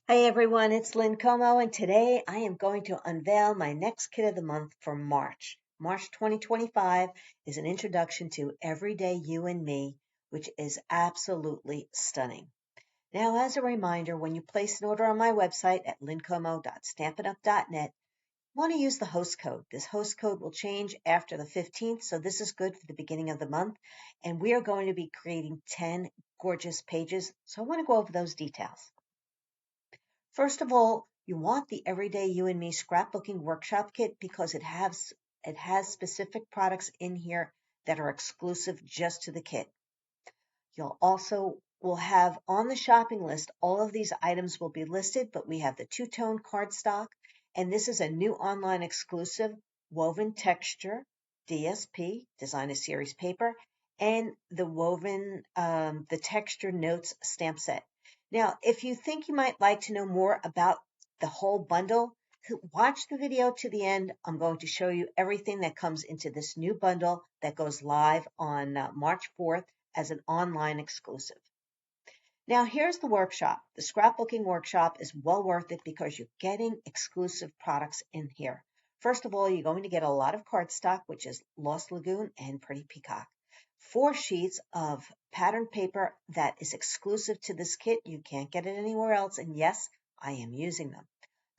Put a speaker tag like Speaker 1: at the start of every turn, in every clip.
Speaker 1: Hi everyone, it's Lynn Como, and today I am going to unveil my next kit of the month for March. March 2025 is an introduction to Everyday You and Me, which is absolutely stunning. Now, as a reminder, when you place an order on my website at lynncomo.stampitup.net, want to use the host code. This host code will change after the 15th, so this is good for the beginning of the month, and we are going to be creating 10 gorgeous pages, so I want to go over those details. First of all, you want the Everyday You and Me Scrapbooking Workshop Kit because it has specific products in here that are exclusive just to the kit. You'll also will have on the shopping list, all of these items will be listed, but we have the two-tone cardstock, and this is a new online exclusive woven texture DSP, Designer Series paper, and the the texture notes stamp set. Now, if you think you might like to know more about the whole bundle, watch the video to the end. I'm going to show you everything that comes into this new bundle that goes live on March 4th as an online exclusive. Now, here's the workshop. The scrapbooking workshop is well worth it because you're getting exclusive products in here. First of all, you're going to get a lot of cardstock, which is Lost Lagoon and Pretty Peacock. 4 sheets of pattern paper that is exclusive to this kit. You can't get it anywhere else. And yes, I am using them.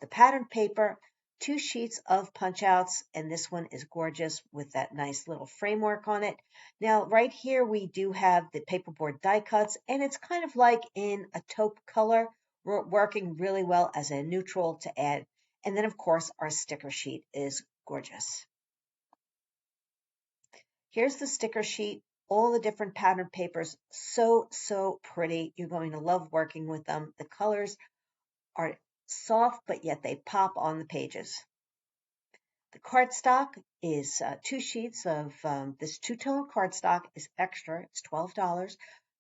Speaker 1: The pattern paper, 2 sheets of punch outs, and this one is gorgeous with that nice little framework on it. Now, right here, we do have the paperboard die cuts, and it's kind of like in a taupe color, working really well as a neutral to add. And then, of course, our sticker sheet is gorgeous. Here's the sticker sheet, all the different pattern papers, so pretty. You're going to love working with them. The colors are soft, but yet they pop on the pages. The cardstock is 2 sheets of this two-tone cardstock is extra. It's $12.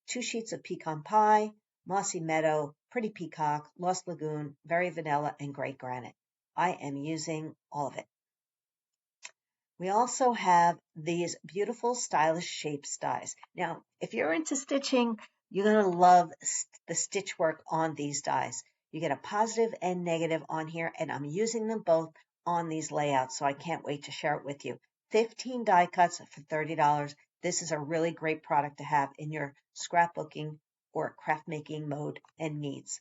Speaker 1: 2 sheets of pecan pie, mossy meadow, pretty peacock, lost lagoon, very vanilla, and gray granite. I am using all of it. We also have these beautiful stylish shapes dies. Now, if you're into stitching, you're going to love the stitch work on these dies. You get a positive and negative on here, and I'm using them both on these layouts, so I can't wait to share it with you. 15 die cuts for $30. This is a really great product to have in your scrapbooking or craft making mode and needs.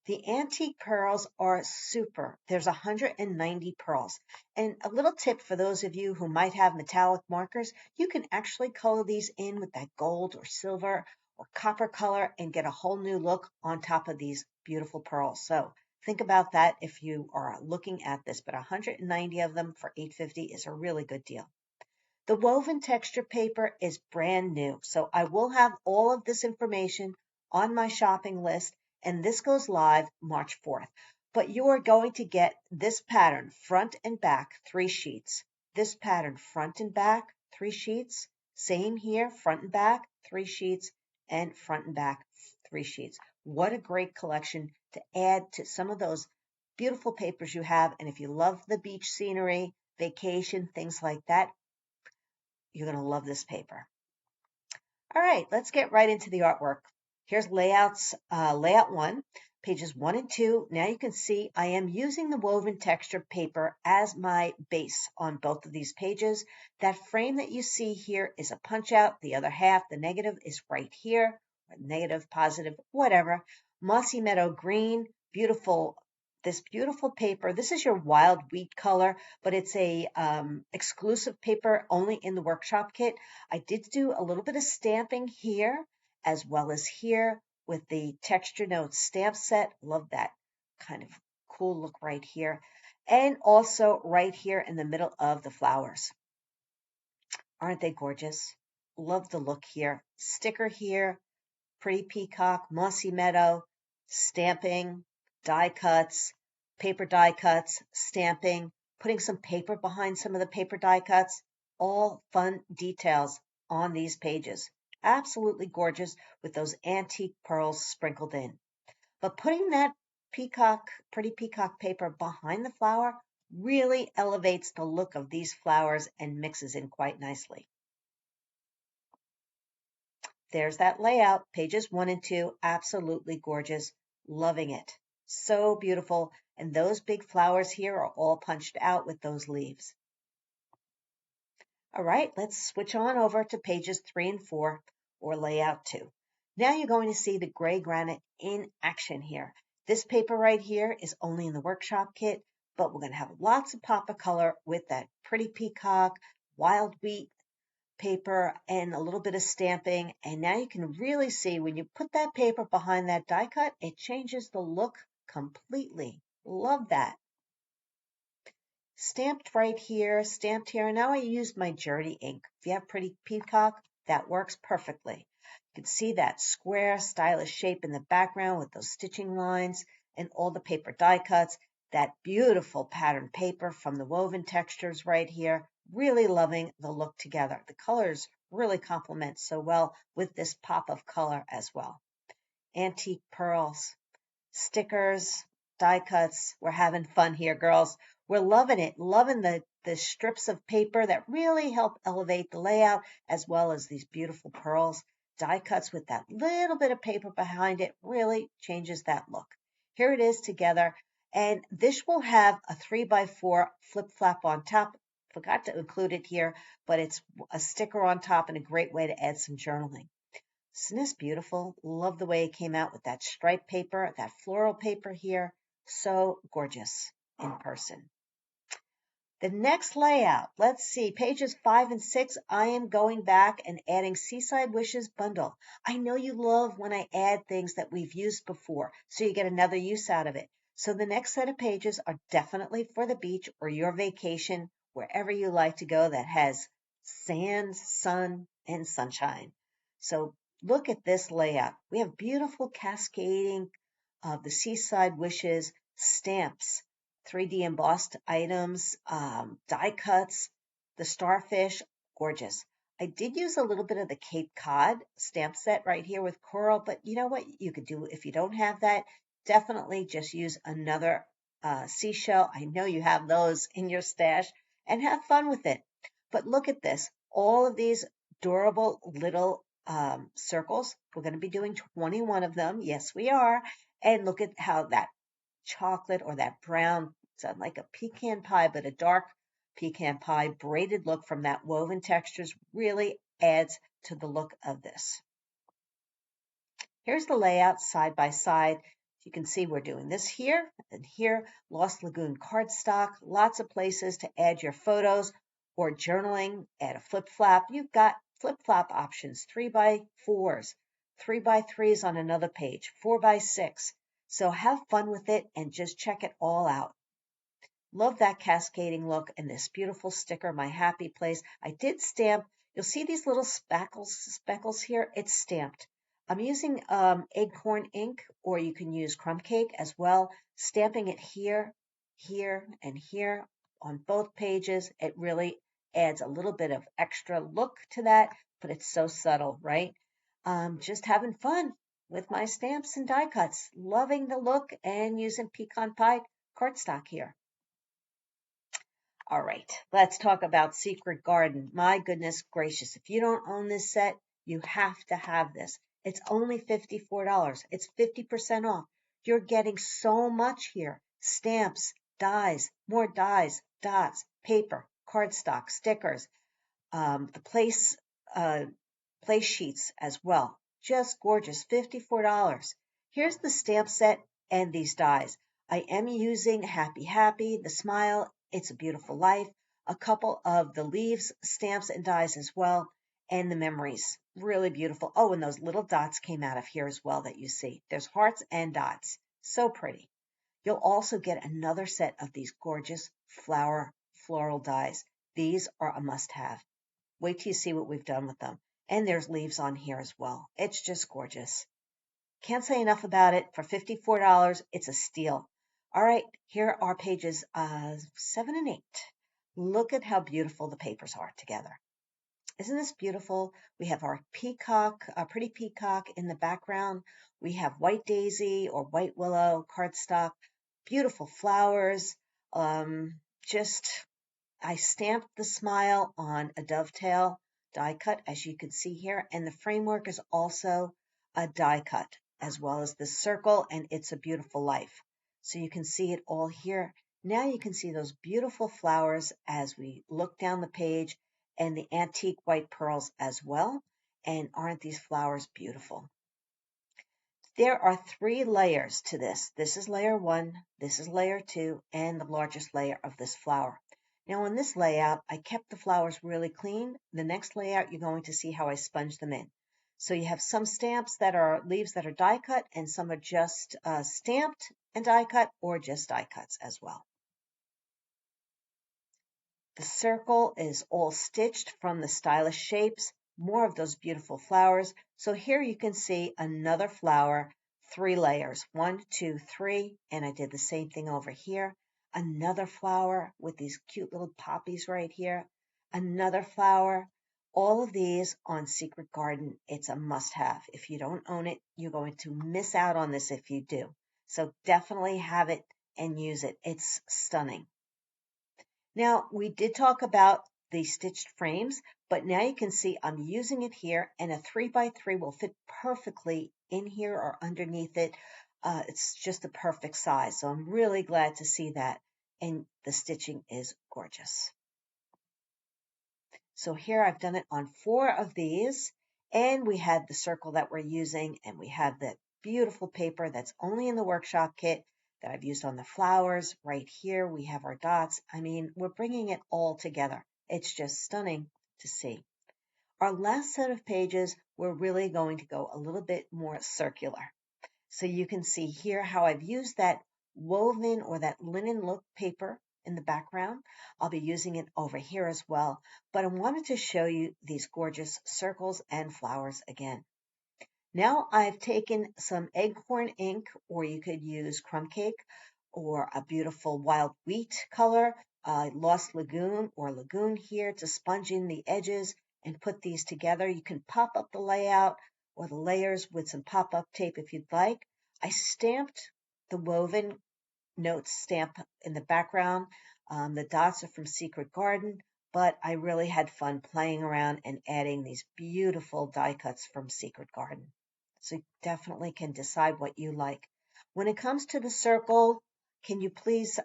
Speaker 1: The antique pearls are super. There's 190 pearls. And a little tip for those of you who might have metallic markers, you can actually color these in with that gold or silver or copper color and get a whole new look on top of these beautiful pearls. So think about that if you are looking at this, but 190 of them for $8.50 is a really good deal. The woven texture paper is brand new, so I will have all of this information on my shopping list, and this goes live March 4th. But you are going to get this pattern front and back, 3 sheets. This pattern front and back, 3 sheets. Same here, front and back, 3 sheets, and front and back, 3 sheets. What a great collection to add to some of those beautiful papers you have. And if you love the beach scenery, vacation, things like that, you're going to love this paper. All right, let's get right into the artwork. Here's layout 1, pages 1 and 2. Now you can see I am using the woven texture paper as my base on both of these pages. That frame that you see here is a punch out. The other half, the negative, is right here. Negative, positive, whatever. Mossy Meadow Green, beautiful. This beautiful paper. This is your wild wheat color, but it's a exclusive paper only in the workshop kit. I did do a little bit of stamping here as well as here with the texture notes stamp set. Love that kind of cool look right here. And also right here in the middle of the flowers. Aren't they gorgeous? Love the look here. Sticker here, pretty peacock, mossy meadow, stamping, die cuts, paper die cuts, stamping, putting some paper behind some of the paper die cuts, all fun details on these pages. Absolutely gorgeous with those antique pearls sprinkled in. But putting that pretty peacock paper behind the flower really elevates the look of these flowers and mixes in quite nicely. There's that layout, pages 1 and 2, absolutely gorgeous, loving it. So beautiful. And those big flowers here are all punched out with those leaves. All right, let's switch on over to pages 3 and 4, or layout 2. Now you're going to see the gray granite in action here. This paper right here is only in the workshop kit, but we're going to have lots of pop of color with that pretty peacock, wild wheat paper, and a little bit of stamping. And now you can really see when you put that paper behind that die cut, it changes the look completely. Love that. Stamped right here, stamped here. And now I used my Journey ink. If you have pretty peacock, that works perfectly. You can see that square, stylish shape in the background with those stitching lines and all the paper die cuts. That beautiful pattern paper from the woven textures right here. Really loving the look together. The colors really complement so well with this pop of color as well. Antique pearls, stickers, die cuts. We're having fun here, girls. We're loving it, loving the strips of paper that really help elevate the layout, as well as these beautiful pearls. Die cuts with that little bit of paper behind it really changes that look. Here it is together, and this will have a 3x4 flip flap on top. Forgot to include it here, but it's a sticker on top and a great way to add some journaling. Isn't this beautiful? Love the way it came out with that striped paper, that floral paper here. So gorgeous in person. The next layout, let's see, pages 5 and 6, I am going back and adding Seaside Wishes bundle. I know you love when I add things that we've used before, so you get another use out of it. So the next set of pages are definitely for the beach or your vacation, wherever you like to go that has sand, sun, and sunshine. So look at this layout. We have beautiful cascading of the Seaside Wishes stamps, 3D embossed items, die cuts, the starfish, gorgeous. I did use a little bit of the Cape Cod stamp set right here with coral, but you know what you could do if you don't have that? Definitely just use another seashell. I know you have those in your stash and have fun with it. But look at this. All of these adorable little circles. We're going to be doing 21 of them. Yes, we are. And look at how that chocolate or that brown, it's like a pecan pie, but a dark pecan pie braided look from that woven textures really adds to the look of this. Here's the layout side by side. You can see we're doing this here and here. Lost Lagoon cardstock, lots of places to add your photos or journaling. Add a flip flap. You've got flip flop options, 3x4s, 3x3s on another page, 4x6. So have fun with it and just check it all out. Love that cascading look and this beautiful sticker, My Happy Place. I did stamp. You'll see these little speckles here. It's stamped. I'm using acorn ink, or you can use crumb cake as well. Stamping it here, here, and here on both pages. It really adds a little bit of extra look to that, but it's so subtle, right? Just having fun with my stamps and die cuts. Loving the look and using pecan pie cardstock here. All right, let's talk about Secret Garden. My goodness gracious, if you don't own this set, you have to have this. It's only $54. It's 50% off. You're getting so much here. Stamps, dies, more dies, dots, paper, cardstock, stickers, the place sheets as well. Just gorgeous, $54. Here's the stamp set and these dies. I am using Happy Happy, the smile, It's a Beautiful Life, a couple of the leaves, stamps and dies as well, and the memories. Really beautiful. Oh, and those little dots came out of here as well that you see. There's hearts and dots. So pretty. You'll also get another set of these gorgeous floral dies. These are a must-have. Wait till you see what we've done with them. And there's leaves on here as well. It's just gorgeous. Can't say enough about it. For $54, it's a steal. All right, here are pages 7 and 8. Look at how beautiful the papers are together. Isn't this beautiful? We have our peacock, a pretty peacock in the background. We have white daisy or white willow cardstock, beautiful flowers. Just I stamped the smile on a dovetail die cut, as you can see here, and the framework is also a die cut, as well as the circle and It's a Beautiful Life. So you can see it all here. Now you can see those beautiful flowers as we look down the page and the antique white pearls as well. And aren't these flowers beautiful? There are 3 layers to this. This is layer 1, this is layer 2, and the largest layer of this flower. Now on this layout, I kept the flowers really clean. The next layout, you're going to see how I sponge them in. So you have some stamps that are leaves that are die cut, and some are just stamped and die cut, or just die cuts as well. The circle is all stitched from the stylish shapes, more of those beautiful flowers. So here you can see another flower, 3 layers, 1, 2, 3, and I did the same thing over here. Another flower with these cute little poppies right here. Another flower. All of these on Secret Garden, it's a must-have. If you don't own it, you're going to miss out on this if you do. So definitely have it and use it. It's stunning. Now, we did talk about the stitched frames, but now you can see I'm using it here, and a 3x3 will fit perfectly in here or underneath it. It's just a perfect size, so I'm really glad to see that, and the stitching is gorgeous. So here I've done it on 4 of these, and we had the circle that we're using, and we have the beautiful paper that's only in the workshop kit that I've used on the flowers. Right here we have our dots. I mean, we're bringing it all together. It's just stunning to see. Our last set of pages, we're really going to go a little bit more circular. So you can see here how I've used that woven or that linen look paper in the background. I'll be using it over here as well, but I wanted to show you these gorgeous circles and flowers again. Now I've taken some Acorn ink, or you could use crumb cake, or a beautiful wild wheat color, Lost Lagoon or Lagoon here to sponge in the edges and put these together. You can pop up the layout or the layers with some pop-up tape if you'd like. I stamped the woven notes stamp in the background. The dots are from Secret Garden, but I really had fun playing around and adding these beautiful die cuts from Secret Garden. So you definitely can decide what you like. When it comes to the circle, can you please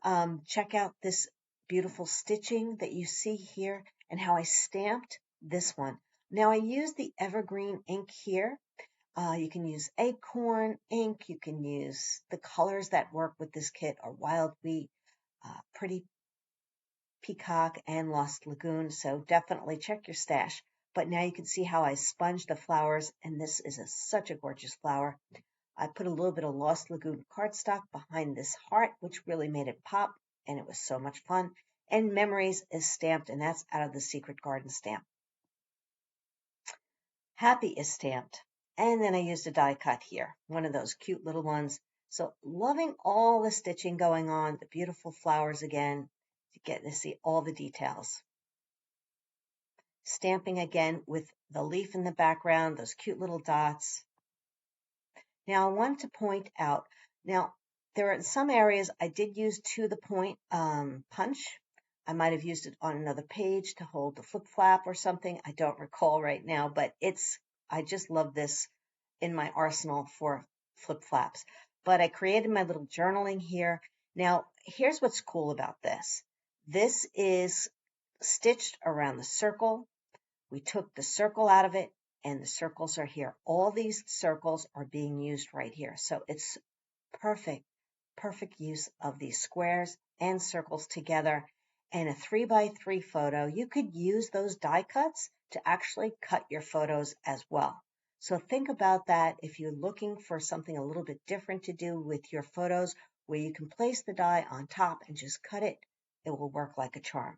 Speaker 1: check out this beautiful stitching that you see here and how I stamped this one. Now I used the evergreen ink here. You can use acorn ink. You can use the colors that work with this kit are wild wheat, pretty peacock, and lost lagoon. So definitely check your stash. But now you can see how I sponged the flowers, and this is such a gorgeous flower. I put a little bit of lost lagoon cardstock behind this heart, which really made it pop, and it was so much fun. And memories is stamped, and that's out of the Secret Garden stamp. Happy is stamped. And then I used a die cut here, one of those cute little ones. So loving all the stitching going on, the beautiful flowers again, to get to see all the details. Stamping again with the leaf in the background, those cute little dots. Now I want to point out, now there are some areas I did use to the point punch. I might have used it on another page to hold the flip flap or something. I don't recall right now, but I just love this in my arsenal for flip flaps. But I created my little journaling here. Now, here's what's cool about this. This is stitched around the circle. We took the circle out of it, and the circles are here. All these circles are being used right here. So it's perfect use of these squares and circles together. And a 3x3 photo, you could use those die cuts to actually cut your photos as well. So think about that if you're looking for something a little bit different to do with your photos, where you can place the die on top and just cut it. It will work like a charm.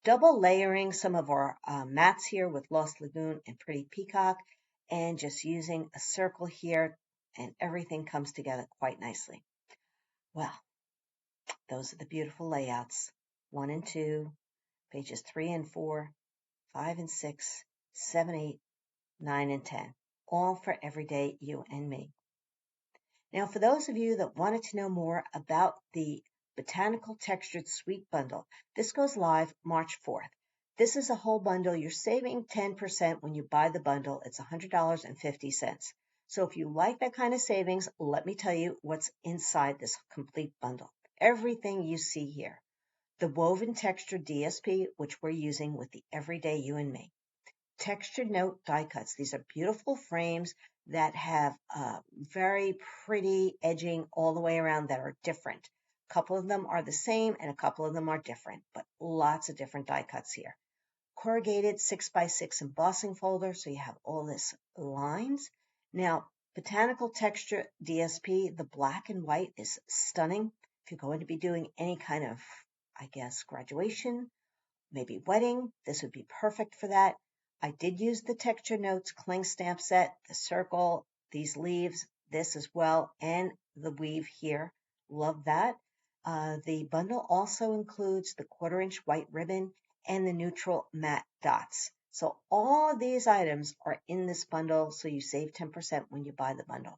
Speaker 1: Double layering some of our mats here with Lost Lagoon and Pretty Peacock, and just using a circle here, and everything comes together quite nicely. Well, those are the beautiful layouts. 1 and 2, pages 3 and 4, 5 and 6, 7, 8, 9, and 10. All for everyday you and me. Now, for those of you that wanted to know more about the Botanical Textured Sweet Bundle, this goes live March 4th. This is a whole bundle. You're saving 10% when you buy the bundle. It's $100.50. So if you like that kind of savings, let me tell you what's inside this complete bundle. Everything you see here. The woven texture DSP, which we're using with the Everyday You and Me. Textured note die cuts. These are beautiful frames that have very pretty edging all the way around that are different. A couple of them are the same and a couple of them are different, but lots of different die cuts here. Corrugated 6x6 embossing folder, so you have all this lines. Now, Botanical Texture DSP, the black and white is stunning. If you're going to be doing any kind of, I guess, graduation, maybe wedding, this would be perfect for that. I did use the Texture Notes cling stamp set, the circle, these leaves, this as well, and the weave here. Love that. The bundle also includes the 1/4-inch white ribbon and the neutral matte dots. So all of these items are in this bundle, so you save 10% when you buy the bundle.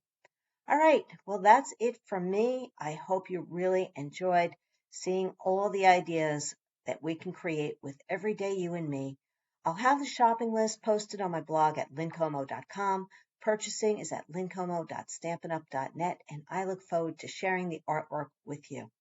Speaker 1: All right, well, that's it from me. I hope you really enjoyed seeing all the ideas that we can create with Everyday You and Me. I'll have the shopping list posted on my blog at lynncomo.com. Purchasing is at lynncomo.stampinup.net, and I look forward to sharing the artwork with you.